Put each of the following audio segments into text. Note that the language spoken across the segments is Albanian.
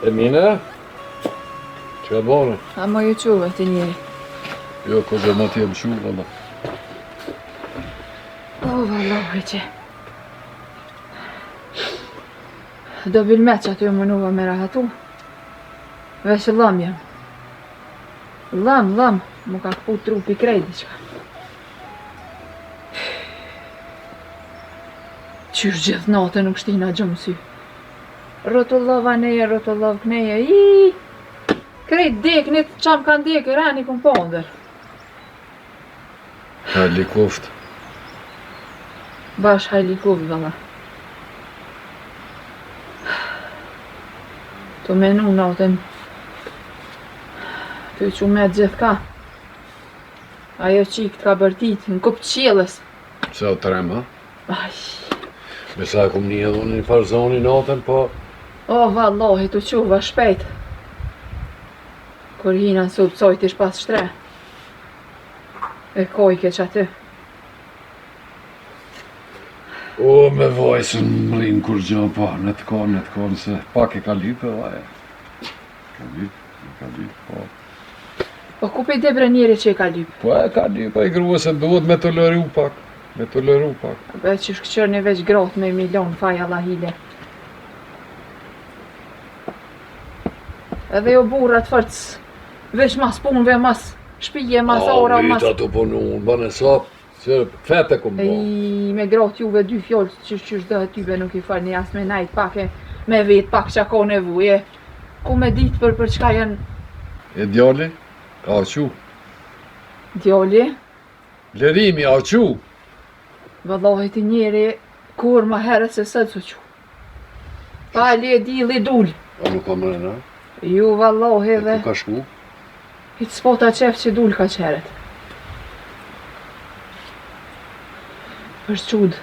Emine? Që e bone? A më ju quve të njeri. Jo, ko gjë ma t'jem shu, valla. O, vallohi që. Do bilme që aty më nuva me rahatu. Vesh lam jam. Lam, mu ka këpu trupi krejt diqka. Qysh gjithë natë nuk shtina gjumë sy. Rotullova neje, rotullov kneje, krejt deknit, qam kanë dekë, rani këm pondër. Hajli koft. Bash hajli koft, valla. Të menu natën. Të që me gjithë ka. Ajo qik t'ka bërtit, në kup qjelës. Se o trem, ha? Aj. Besa e kum një edhe një farë zoni natën, po... O, vallohi, të quva shpejt. Kur hina në subë cojt ish pas shtre. E kojke që aty. O, me vajsën më rinë kur gjë, po, në të konë, se pak e ka lypë, vaje. Ka lypë, po. Po ku pe debre njeri që e ka lypë? Po e ka lypë, e grua se duhet me toleru pak. Me toleru pak. Be që shkëqër një veç gratë me milion, faj Allah hile. Edhe jo burrat fërcë, veç mas punve, mas shpije, mas ora, mas... A, vita të punu, unë bane sapë, që fete kom bo. Me gratë juve dy fjollë, qysh dhe tybe nuk i farë një as me najt pak e me vetë pak që ka nevuje. Ku me ditë për çka janë... E djali? A qu? Djali? Lerimi, a qu? Vallohi ti njeri, kur ma herët se sëtë su qu. Pa li e di li dul. A nuk ka mrena? Ju vallohi dhe... Ku ka shku? Hitë spota qef që dul ka qeret. është qudë.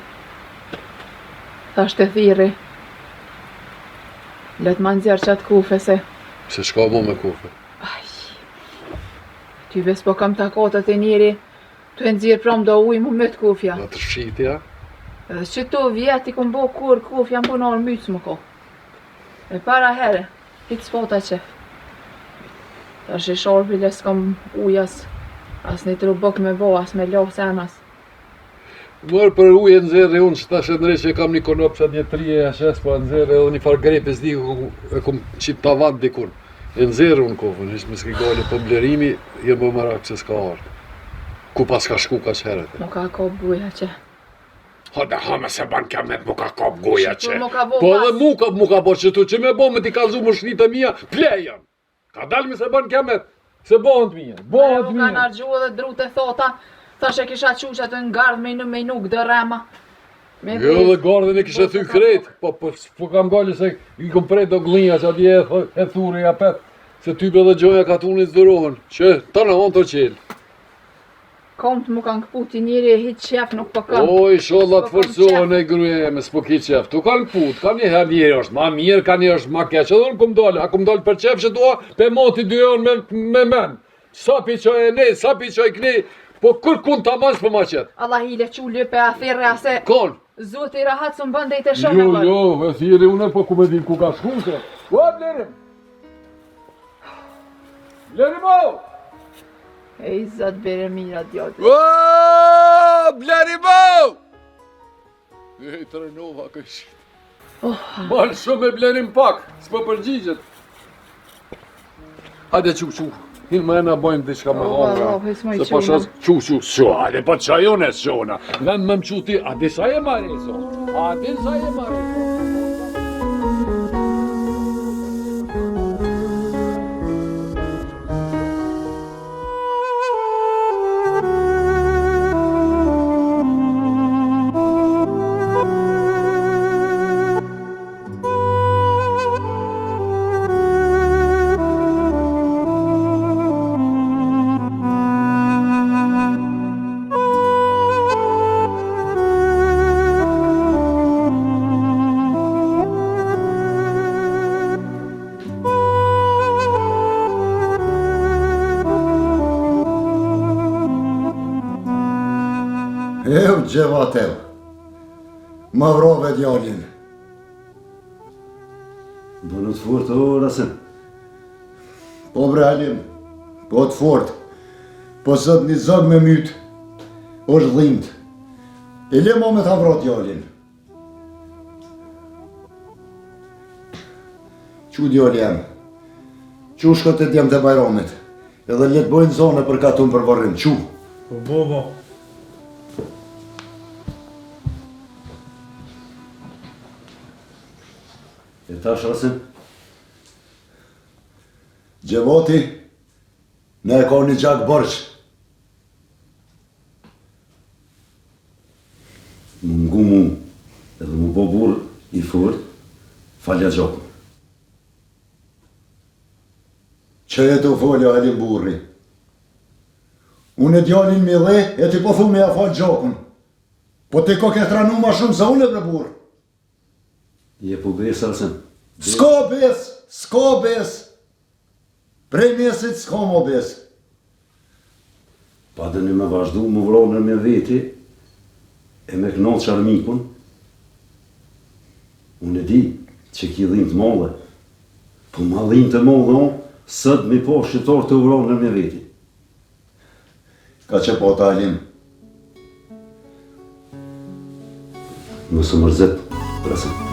Thashtë e thiri. Letë ma nxjerë qatë kufe se... Se shka mu me kufe? Aj... Ty bes po kam takotët e njeri, të e nxjerë prom do ujë mu me të kufja. Në të shqitja? Edhe që tu vjeti ku mbo kur kufja më punon mycë më ko. E para here, hitë spota qef. Tash e shorpile s'kam ujas, as një trubok me bo, as me lohë senas. Mërë për ujë e nëzirë unë që ta shëndre që kam një konopsa një trije e shes, po e nëzirë edhe një farë grepes di e kum qitë tavan dikun. E nëzirë unë kofën, ishtë me s'ki gale për blerimi, jenë më marak që s'ka artë. Ku pas ka shku ka qherët. Nuk ka kop guja që. Hada hame se ban kemet mu ka kop guja që. Po edhe mu ka bo që tu që me bo me ti kalzu më shnitë e mija, plejan. Ka dalmi se ban kemet, se bohën të mija, bohën të mija. Nuk ka nërgju edhe drute thota. Thash e kisha qu që atë në gardh me nuk dë rema. Jo dhe gardhin e kisha thy krejt, po kam gali se i kom prej do glinja që atje e thuri ja pet, se type dhe gjoja ka tunit zdërohen, që të në onë të qelë. Komt mu kanë këputi njëri e hitë qef nuk po kam. O, i sholla të forcohen e gruje me s'po ki qef, tu kanë put, ka një her njëri është ma mirë, ka një është ma keq, edhe unë kum dole, a kum dole për qef që dua, pe moti dy onë me men. Sapi qoj e ne, sapi qoj këni, po kur kun ta manç për ma qetë? Allah hile qu lype a thirre ase... Kon? Zoti rahat së më bënde i të shumë e Jo, e thiri une po ku me din ku ka shku se. O, blerim! Blerim o! E i zot bere mira djoti. O, blerim o! E i trenova kësh. Malë shumë e blerim pak, s'po përgjigjet. Hajde qu. Hinë më e në bojmë diçka me hongra. Se po shos qu, hajde po qajone s'qona. Vend më më ti, a di sa je mariso? A di sa je mariso? Gjevatel, ma vrove djallin. Bënë të fort, o, Rasim. Po bre Halim, po të fort. Po sot një zog me mytë, është dhimt. E le mo me t'a vrot djallin. Qu djalli jam? Qu shkot e djem të Bajramit? Edhe letë bojnë zone për katun për varrim, qu? Po bobo. E tash, Rasim? Gjevati, ne e ka një gjak bërq. Mungu mu, edhe mu bo burë i fort, falja gjakun. Që e të folja Halim burri. Unë e djalin me dhe, e ti po thu me ja falë gjakun. Po ti ko ke tranu ma shumë se unë e bre burë. Je po besë, Rasim? S'ka bes. Prej mesit s'ka mo bes. Pa dhe në me vazhdu më vronën me veti, e me knotë qarmikun, unë e di që ki dhim të molle, po ma dhim të molle on, sët mi po shqitor të vronën me veti. Ka që po të Halim. Mësë mërzet, Rasim.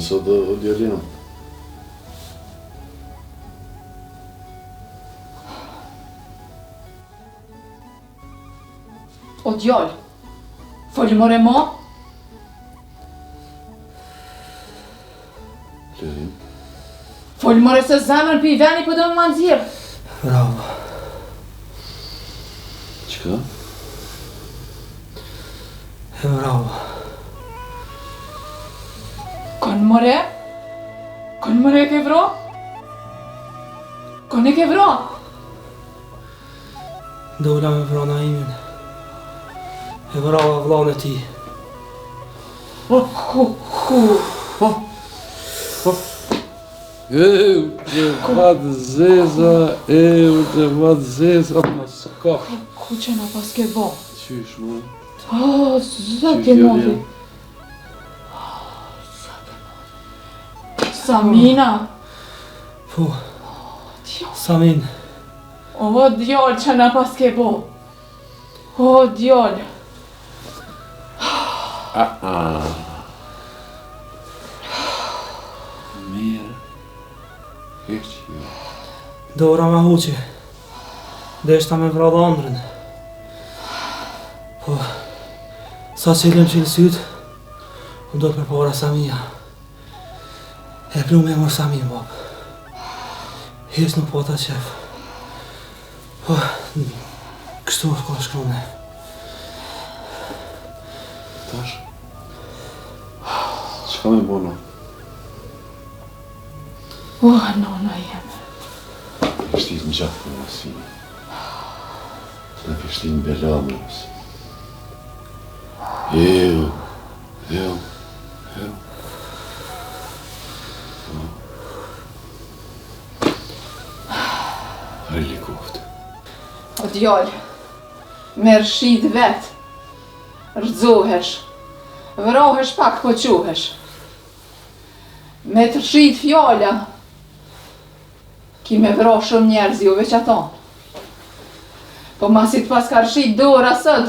Sot o djalin. O djall, foli more mo? Lerin. Foli more se zemrën për i veni për do më nëzirë. Bravo. Qka? E bravo. Kon more? Kon more e ke vro? Kon e ke vro? Dola me vrona imin. E vrava vllon e ti. Që vatë zeza, që vatë zeza, ma s'ka. Ku që na pas ke bo? Qysh, ma? Oh, zëtë e modi. Samina. Po, Samin. O djall që na pas ke bo. O djall. Mirë. Hiq, jo. Dora ma huqe. Deshta me vra dhe andrën. Po, sa që lem qilë sytë, unë do të me para Samia. E plu me mërë Samin, bab. Hes nuk po ta qef. Po, kështu është ka shkrone. Tash? Qka me bona? Nona jeme. Pishtit në gjatë për nësi. Në pishtit në belamës. Jo. Hajli koftë. O djall, me rshit vet. Rëzohesh. Vrohesh pak po quhesh. Me të rshit fjalla. Ki me vro shumë njerëz ju veç ato. Po masit pas ka rshit dora sët.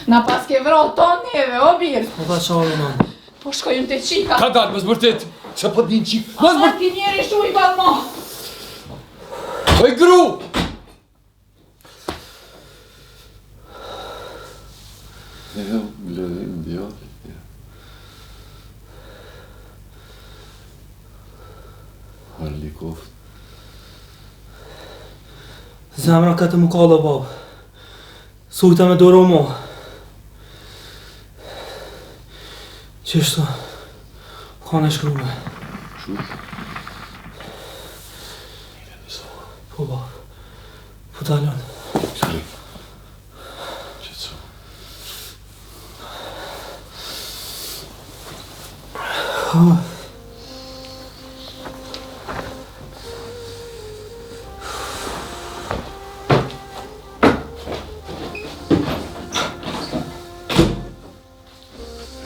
Na pas ke vro ton njeve, o birë. Po ta qare, nën. Po shkojmë të qika. Ka dalë, më zbërtit! Që po din qik? Më Asa ki njeri shu i balmo. Oj gru! Jo, bledim, djoti. Harli koft. Zemra këtë më kalla, bab. Sujta me doro mo. Qështu? Ka në shkrume. Po, bab. Po dalon. Qëri. Qëtëso.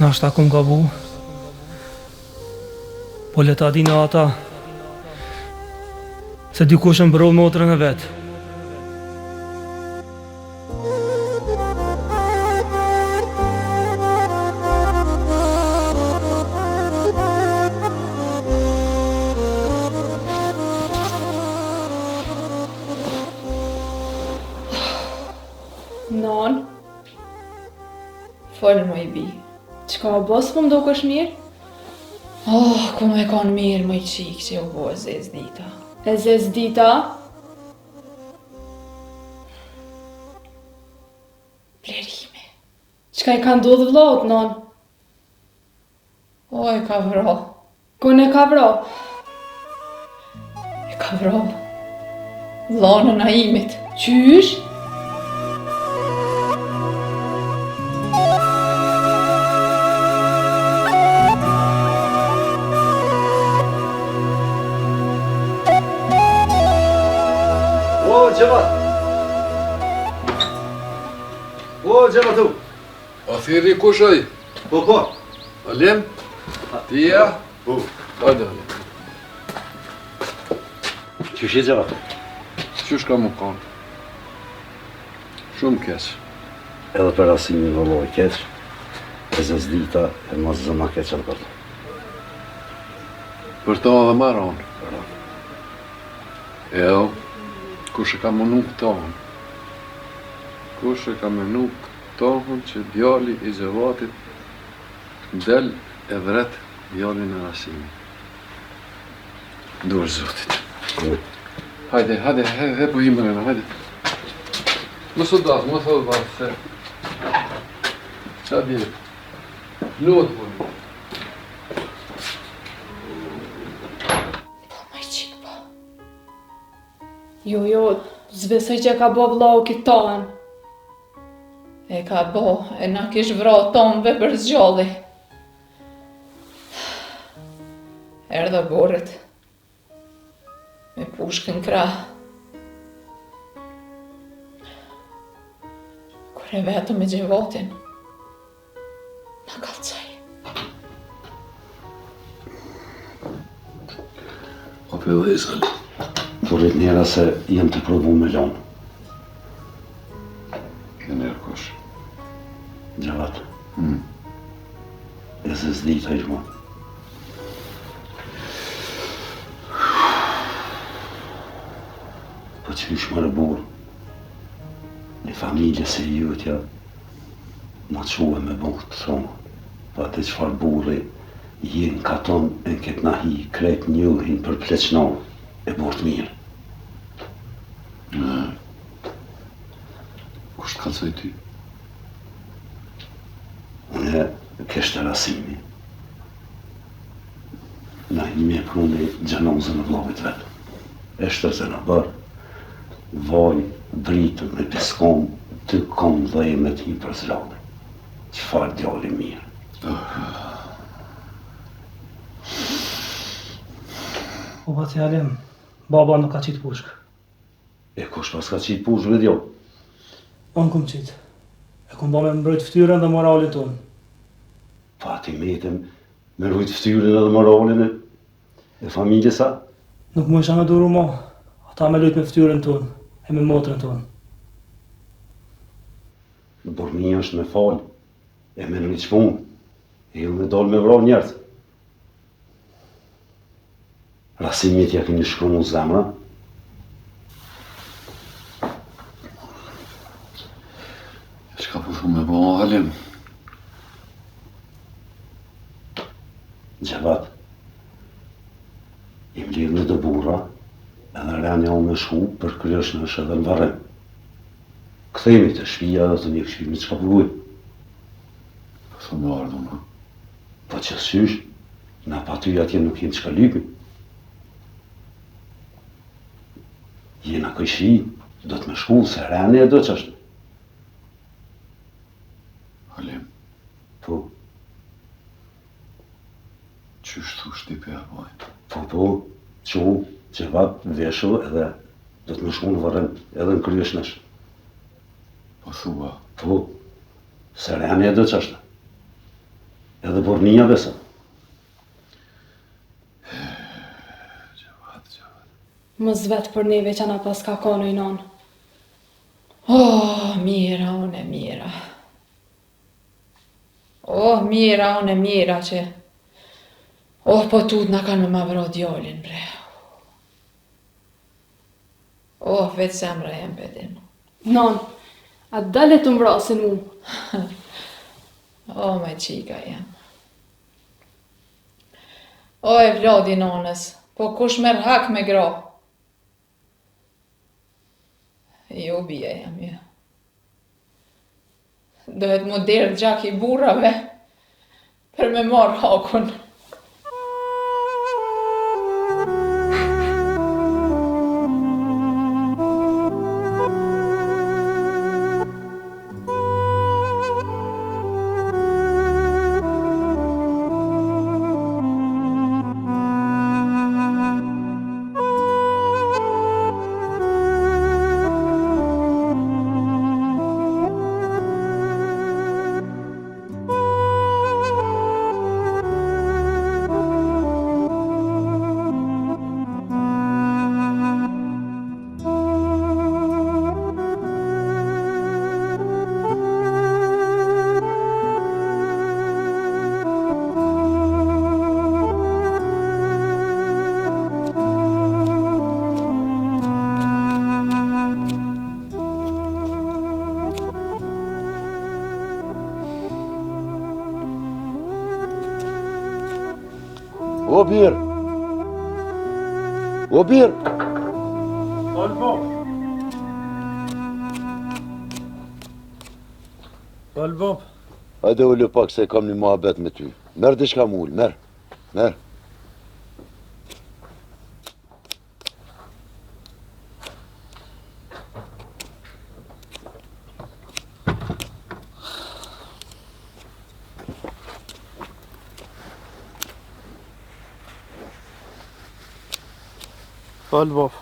Nashta kum gabu. Po le ta dina ata se dikush e mbroj motrën e vet. Non. Folë më i bi. Qka bos po mdo kësh mirë? Oh, ku me kon mirë më i qikë që u bo e zez dita. E zez dita? Blerime. Qka i ka ndodhë vlot, non? O, e ka vro. Kone ka vro? E ka vro. Vlonën a imit. Qysh? O, Gjevat! O, Gjevatu! A thiri kush oj? Po, po! Alim? Tia? Po. Hajde, Alim. Qysh je, Gjevat? Qysh ka më kanë? Shumë keq. Edhe për asimin vëlloj keq, e zez dita e mos zëma keq edhe për të. Për to edhe maron. Jo, kush e ka mënu këtohën? Kush e ka mënu këtohën që djali i Gjevatit del e vret djalin e Rasimit. Dur Zotit. Hajde, po himrena, hajde. Më së dasë, më së dasë, se... Qa bje? Lutë, po. Jo, zbesoj që ka bo vlau këtohen. E ka bo, e na kish vro tombe për zgjalli. Erdha borët, me pushkën krah. Kur e vetëm me Gjevatin, na kalcaj. O pëllizën. Thurit njera se jem të provu me lonë. Ke njerë kush. Gjevat. E zez dita i shma. Po që ish më rëbur, një familje se jutja, ma quë me buhë të thonë, pa të qfar burri, jenë katon e në këtë nahi, krejt njëhin për pleqnonë, e burë të mirë. Kush të kalcoj ty? Unë kështë Rasimi. Na imi e pruni gjenozën e vlovit vetë. E shtërë në bërë, vaj, dritën me piskon, të kom dhe e me ti për zrani. Qfar djalli mirë. Po pa t'jallim, baba nuk ka qitë pushkë. E kush pas ka qitë pushkë dhe Unë kum qitë. E kum ba me mbrojt ftyrën dhe moralin tonë. Fatimetem me rujt ftyrën edhe moralin e familje sa. Nuk më isha me duru mo, ata me lujt me ftyrën tonë, e me motrën tonë. Në burni është me falë, e me në një punë, e ju me dollë me vrov njerëz. Rasimit ja keni shkru në zemra, Çka po shumë me bo, Halim? Gjevat, i mlidh në të burra, edhe rrenja unë me shku për kryesh në është edhe në varrim. Këthejmi të shpija dhe të një këshpimi që ka përvuj. Së më ardhën, ha? Po që sysh, na pa ty atje nuk jenë që ka lypi. Jena këshi, do të me shku, se rrenja e do që është. Halim, Po, qysh thu shtipe apo? po, Gjevat, veshu edhe do të me shku në varrim, edhe në kryesh nësh. Po thua, Po, se rrenja e do që është. Edhe burnia besa. Gjevat. Mos vet për neve që na pas ka kono i non. Oh, mira, unë e mira. Oh, mira, unë e mira që... Oh, po tut na kanë me ma vro djallin, bre. Oh, vetë zemra jem pedin. Non, a dale të mbrasin mu. Oh, me qika jem. Oh, e vlodi nonës, po kush merr hak me gra? Jo, bia jam, ja. Dohet mu derë gjak i burrave për me marr hakun. O bir! O bir! Albop. Hajde ullu pak se kam një muhabet me ty. Merë diçka mu ullë, merë. Albop.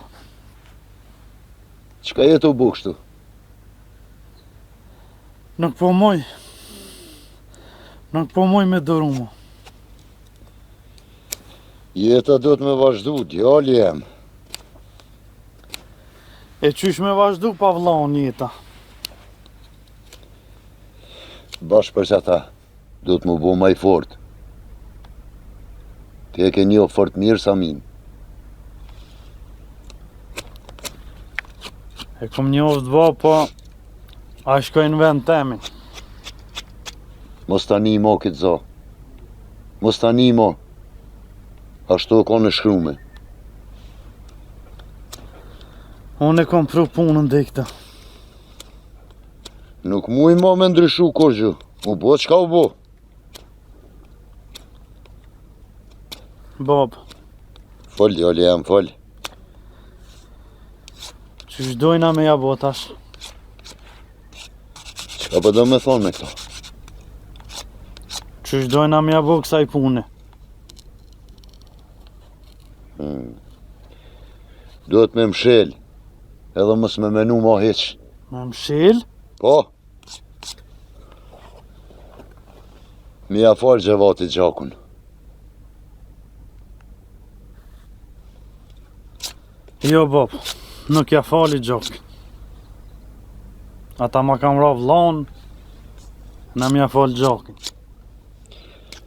Qka jetë u bu kështu? Nuk po moj me dëru mo. Jeta do të me vazhdu, djali jem. E qysh me vazhdu pa vllaun jeta? Bashkë për që ta, do të më bu maj fort. Ti e ke një fort mirë sa min. E kom njoft ba, po a shkoj në vend temi. Mos tani mo këtë zo. Mos tani mo. Ashtu e ka në shkrume. Unë e kom pru punën dhe këta. Nuk muj mo me ndryshu kurgju. U bo qka u bo. Bab, Fol, djali jam, fol. qysh dojna me jabo tash? Qka po do me thonë me këto? Qysh dojna me jabo kësaj pune? Duhet me mshel. Edhe mos me menu ma heq. Me mshil? Po. Mi ja falë Gjevatit gjakun. Jo, bab, nuk ja fali Gjokin. Ata ma kam ra vllon, na m'ja fal Gjokin.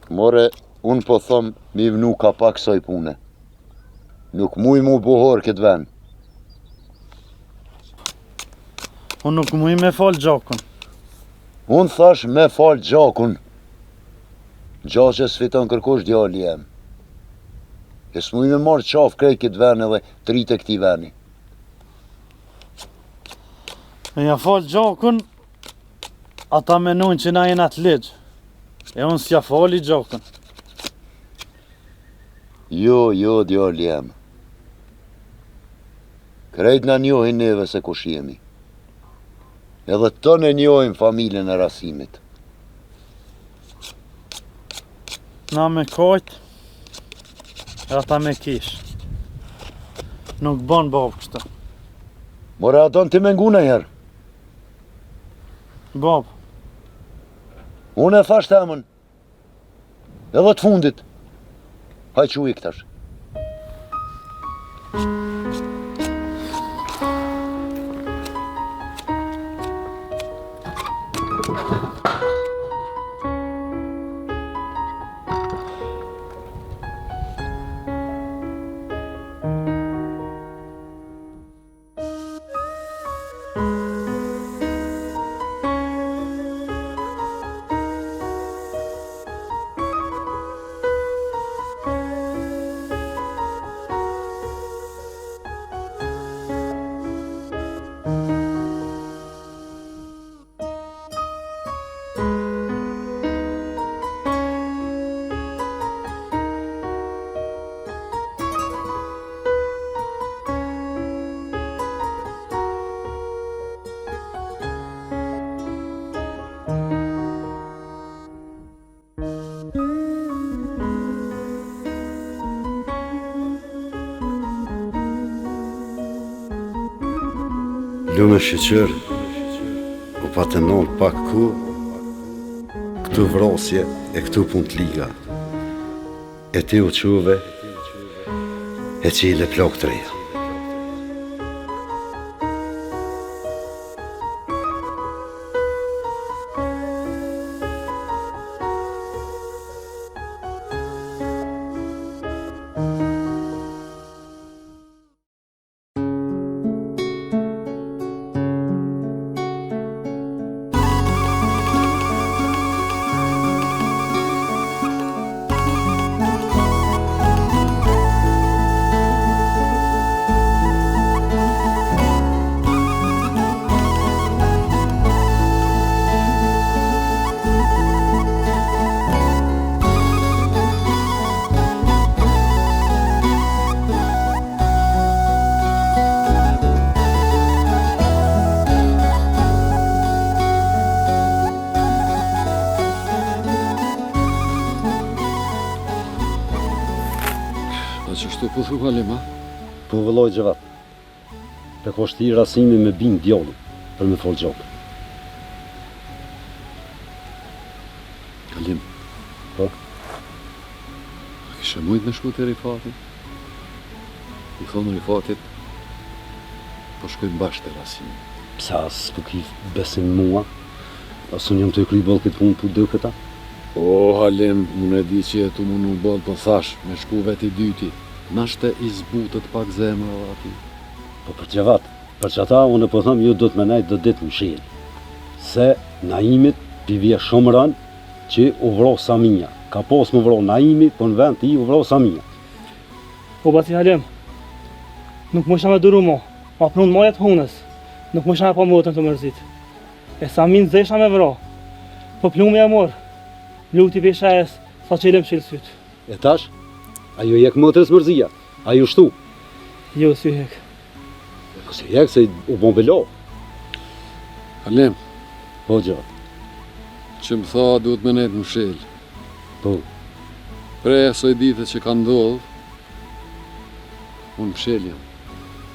More, unë po thom mi vnu ka pak soj pune. Nuk muj mu buhor këtë ven. Unë nuk muj me fal Gjokun. Unë thash me fal Gjakun. Gjaqe s'fiton kërkosh djali jem. E s'muj me marrë qaf krej këtë ven edhe trit e këti veni. Me ja fal Gjakun, ata menojnë që na jena të ligjë. E unë s'ja fali Gjakun. Jo, djali jem. Krejt na njohin neve se kush jemi. Edhe tonë e njohin familjen e Rasimit. Na me kajt, e ata me kish. Nuk ban bab kështu. More, aton ti me ngu herë. Bab, Unë e thash temën. Edhe të fundit. Haj që u iktash. Lume shqyqër, u patenon pak ku, këtu vrasje e këtu pun të liga. E ti u quve, e qile plok të reja. Që kështu po thu Halim, ha? Po vëlloj Gjevat, pe ko shti Rasimi me bin djallin për me fol Gjokën. Halim. Po? Kishe mujt me shku të Rifatit? I thonë Rifatit, po shkojmë bashkë të Rasimi. Psa s'po ki besim mua, asë unë jam të kry bol këtë punë për dë këta? O, Halim, unë e di që jetu më nuk bol, po thash, me shku veti dyti. Nashte i zbutët pak zemra ati. Po për Gjevat, për që ata unë po thëmë ju do të menajt do ditë më shilë. Se Naimit pivje shumë rënë që u vro Samia. Ka pos më vro Naimi, po në vend ti u vro Samia. Po bati Halim, nuk më shame duru mo, ma prunë mojet hunës, nuk më shame pa motën të mërzit. E Samin zesha me vro, po plumë e morë, luti peshajes sa që ilem shilë sytë. E tash, ajo jek mëtërës mërzia, ajo shtu. Jo, si hek. Kësi jek se u bon belo. Halim, Po Gjevat, që më tha duhet me nejtë më shilë. po, Prej asoj dite që ka ndodhë, unë më shilë jam.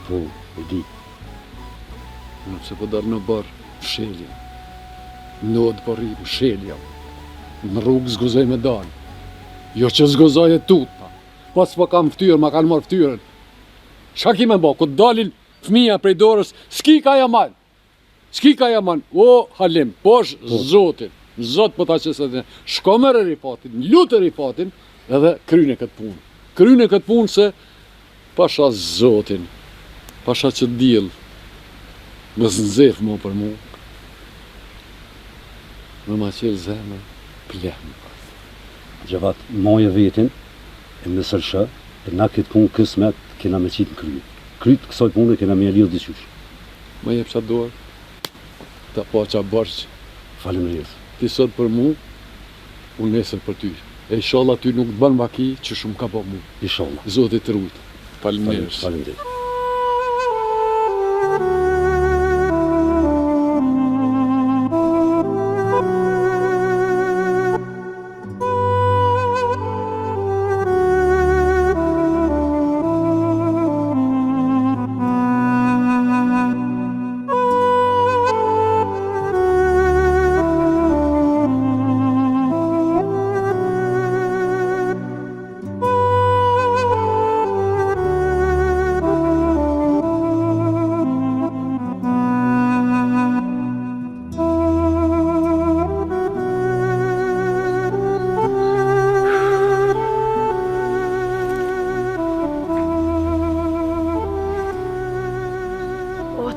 po, e di. Unë që po darë në barë, më shilë jam. Në lodë po rri, më shilë jam. Në rrugë zguzoj me dalë. Jo që zguzoj e tutma. Pas po kam ftyrë, ma kanë marrë ftyrën. Çka ki me bo? Ku dalin fëmija prej dorës, s'ki ka jaman. S'ki ka jaman. O, Halim, posh Zotin. Zot po ta qësë shko mërë Rifatin, lutë Rifatin, edhe kryne këtë punë. Kryne këtë punë se pasha Zotin, pasha që dil, më zënzef më për mu. Më ma qelë zemë, plemë. Gjavat, moje vetin, e me sërsha, e na këtë punë kësmet, kena me qitë në kryet. Kryet kësoj punë kena me lirë diqysh. Më jep qa dorë, ta po qa bërqë. Faleminderit. Ti sot për mu, unë nesër për ty. E inshallah ty nuk të banë maki që shumë ka po mu. Inshallah. Zotit të rujtë. Faleminderit. Faleminderit.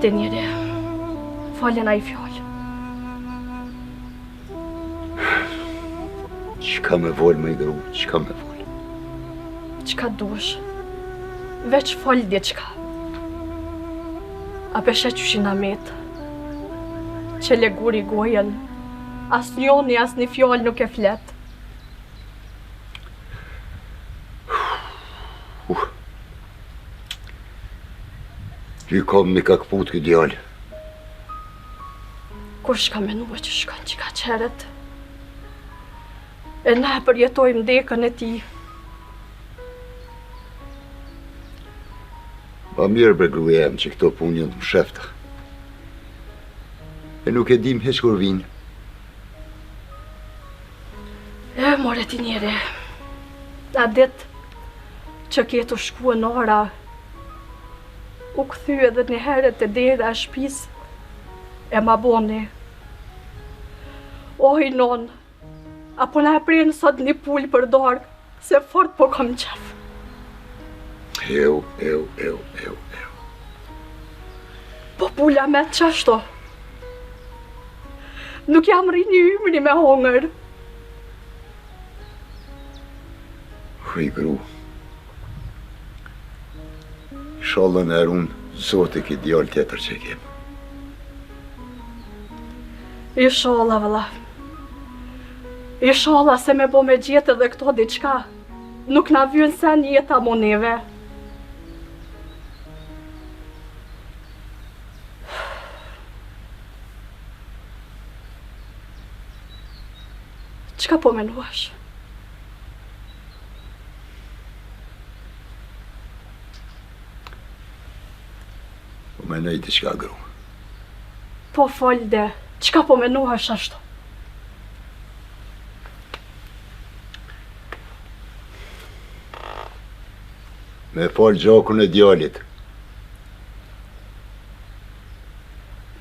Te njëri, falen a I fjallë. Qka me volë me I gru, qka me volë? Qka dush? Veç falë diçka. A peshe qyshin Amet, që leguri gojen, as njoni, as një fjallë nuk e flet. Ty kom mi ka këput këtë djallë. Kush ka menua që shkon që ka qeret? E na përjetojmë dekën e ti. Ma mirë bre gruja em që këto punë jënë të më shefta. E nuk e dim heq kur vinë. E, more ti njeri. A dit që ketu shkua në ora, u këthy edhe një herët e dera e shpis, e ma boni. Oj, non, apo na e prenë sot një pull për dorë, se fort po kom qef. Eu. Po pulla me të qashto. Nuk jam rinjë ymri me hongër. Huj gru. Shallën e runë, Zotë ki djallë tjetër që kemë. Inshallah, vëlla. Inshallah se me bo me gjetë edhe këto diçka. Nuk na vjen sen jeta moneve. Çka po menuash? Po menoj diçka gru. Po folde, çka po menuash ashtu? Me fal gjakun e djalit.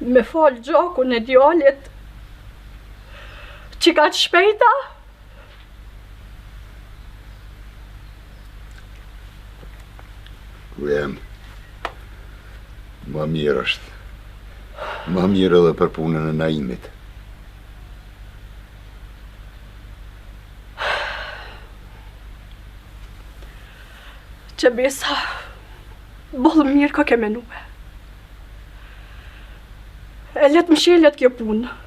Me fal gjakun e djalit? Që ka të shpejta? Ku jem, ma mirë është. Ma mirë edhe për punën e Naimit. Që besa, bollë mirë ka ke menue. E let më shelet kjo punë.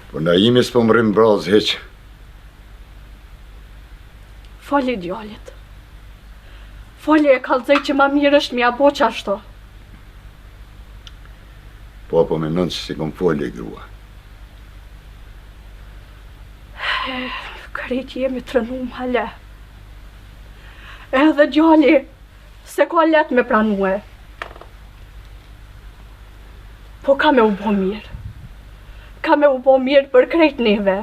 Po Naimi s'po më rrim brazë heq. Fali djalit. Fali e kallëzoj që ma mirë është mja bo qashto. Po menon që si kom fali grua. Krejt jemi të rënum hale. Edhe djali, se ka let me pranue. Po ka me u bo mirë. Ka me u bo mirë për krejt neve.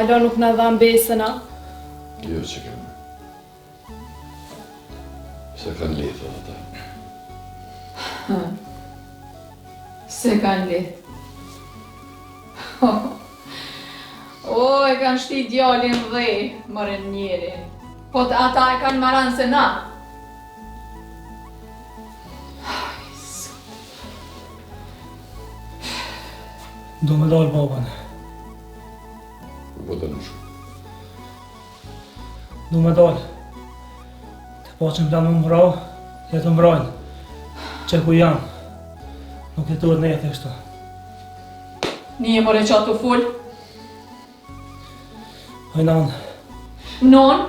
Alo nuk na dha besën, a? Jo që kemë. Se kanë letë ata. Se kanë letë. O, e kanë shti djallin dhe, mërën njerin. Po ata e kanë maran se na. Do me dalë babën. Po të nëshu. Do me dalë. Të po që më planë më mbrau, jetë mbrojnë. Që ku janë. Nuk jetuar në jetë e kështu. Nije more qa të full. Hoj nanë. Non?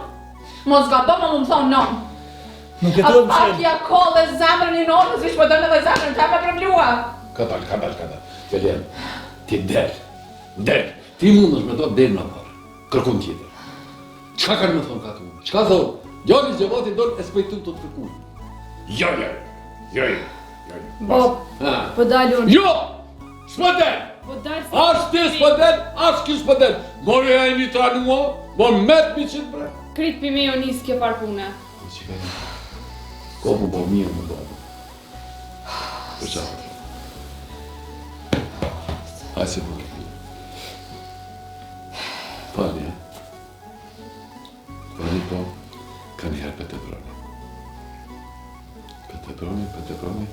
Mos ga bëma më thonë non. Nuk jetuar më A shelë. kja ko dhe zemrën i nonës, vish më dënë dhe zemrën të me përmlua. Ka dal. Felian, ti del. Ti mund është me to del në parë. Kërkun tjetër. Qka kanë me thonë ka të unë? Qka thonë? Gjoni Gjevati donë e spejtu të kërkun. Jo. Bob, Ha. po dalë unë. Jo! S'po del! Po dalë se... As ti s'po del, as ky s'po del. More e një tranua, mo met mi qëtë bre. Krit për me o nisë kjo par pune. Kopu po mirë më do. Për qatë. Hajë se për këtë. Pani, Pani po, ka një herë për të broni. Për të broni.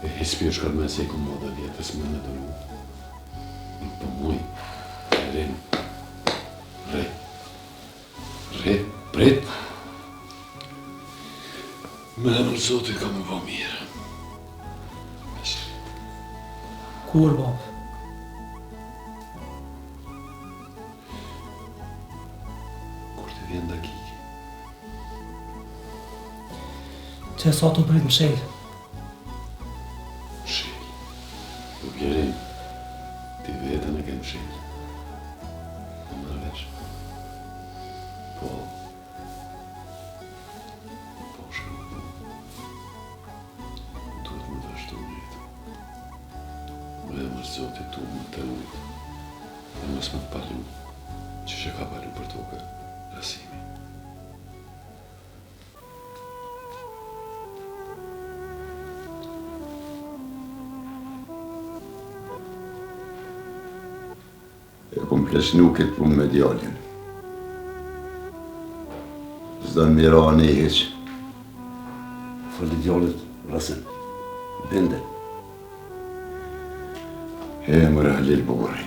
E hispi është kërë me se i ku më dhe vjetës më në të lu. Nuk po muj. Re, prit. Me emër Zotit ka më po mirë. Kur, babë? Kur të vjen dakiki. Që sa të prit më shelë. Nuk jeri, ti vetën e kemë shenë. Në mërvesh. Po shkru. Duhet më vazhdu në jetë. Me emër Zotit tu më të ujtë. E mos më të palu, që që ka palu për toke, rasimi. E kom plesnu këtë punë me djallin. Zdo në mira anë e heq. Fali djallit, rasin. Bende. Emër Halil Burri.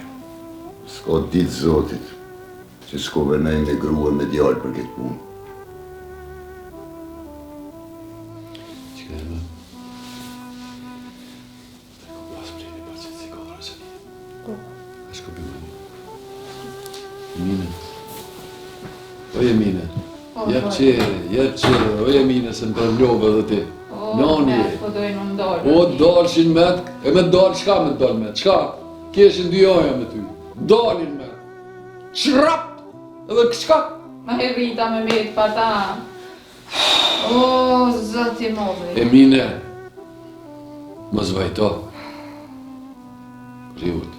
S'ka ditë Zotit që s'ko vënej me grua me djallë për këtë punë. Që ka e më? Të ko pas plini pa që të cikon rësën. A shko bëjmë një. Emine. O Emine. Jep qere, o Emine se më përmlove dhe ti. Noni e. Po dojnë më ndorë. O dalshin met, e me dalë, qka me dalë met? Qka? Keshin dy aja me ty. Dalin met. Qrap! Edhe qka? Ma herrita me metë pa ta. O, zëti modhe. Emine. Më zvajto. Riut.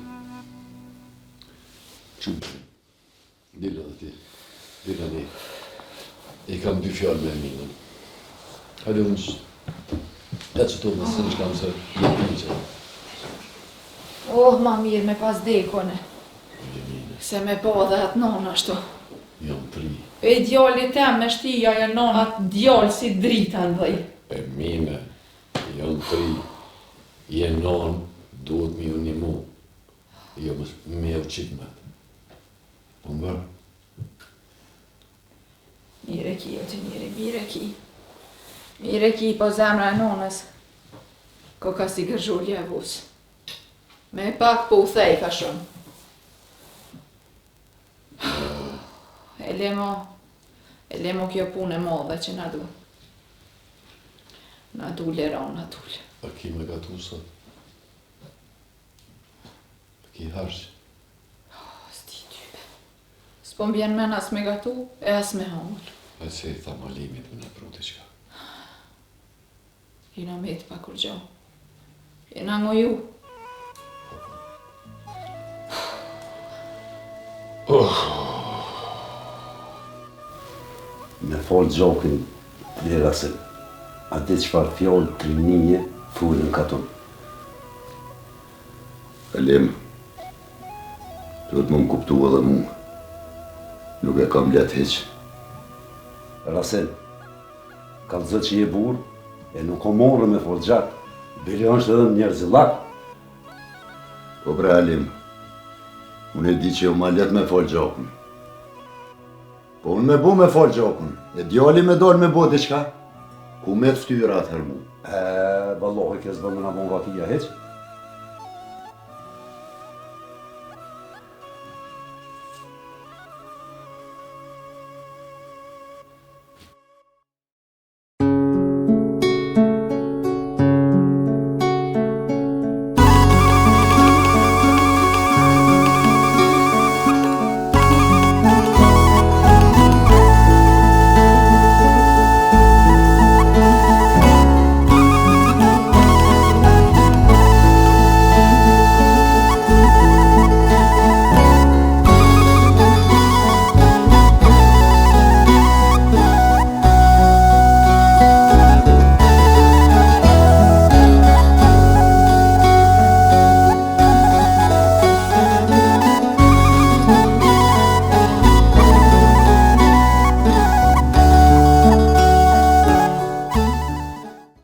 Qumë. Dila dhe ti. Dila ne. I kam dy fjallë me Eminën. Hajde unë që. E që tu më së në shkam se jetë një që. Oh, ma mirë me pas dekone. Se me po dhe atë nonë ashtu. Jam tri. E djalli tem me shtia e nonë atë djallë si drita në dhej. Emine. Jam tri. Je non, duhet mi unë një mu. Jo me u qitë me. Po më bërë. Mire ki, o të njëri, mire ki. Mire ki, po zemra e nonës. Ko ka si gërgjurje e vusë. Me pak po u thej ka shumë. E lemo kjo punë e modhe që na du. Na du leron, na du. A ki me gatu sot? A ki harqë? Sti type. S'po m'bjen men as me gatu, e as me hongër. A se i tha malimit me në pruti qka. Jena me të pa kur gjo. Jena ngoju. folë gjokin dhe Rasim. A di çfarë fjallë trimnije fullën katon. Alim, duhet më kuptu edhe mu. Nuk e kam let heq. Rasim, kallëzë që je burë, e nuk o morë me folë gjak. Bili është edhe njerëzillak. Po bre Alim, unë e di që jo ma let me folë gjokën. Po unë me bu me folë gjokën, e djali me dorë me bo diqka, ku me të ftyra atëherë mu. Vallohi kësë dhe më në bon ratia heq.